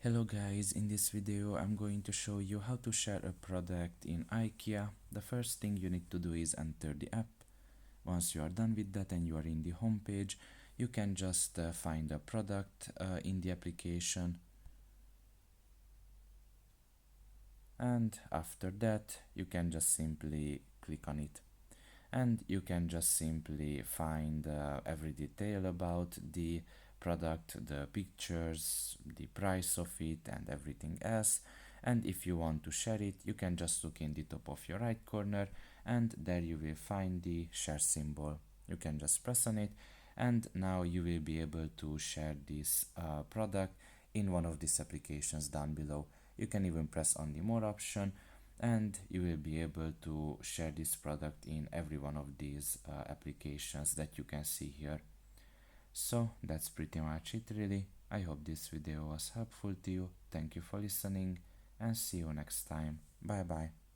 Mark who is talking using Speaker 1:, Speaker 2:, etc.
Speaker 1: Hello guys, in this video I'm going to show you how to share a product in Ikea. The first thing you need to do is enter the app. Once you are done with that and you are in the home page, you can just find a product in the application, and after that you can just simply click on it. And you can just simply find every detail about the product, the pictures, the price of it and everything else. And if you want to share it, you can just look in the top of your right corner and there you will find the share symbol. You can just press on it and now you will be able to share this product in one of these applications down below. You can even press on the more option and you will be able to share this product in every one of these applications that you can see here. So that's pretty much it really. I hope this video was helpful to you. Thank you for listening and see you next time. Bye bye.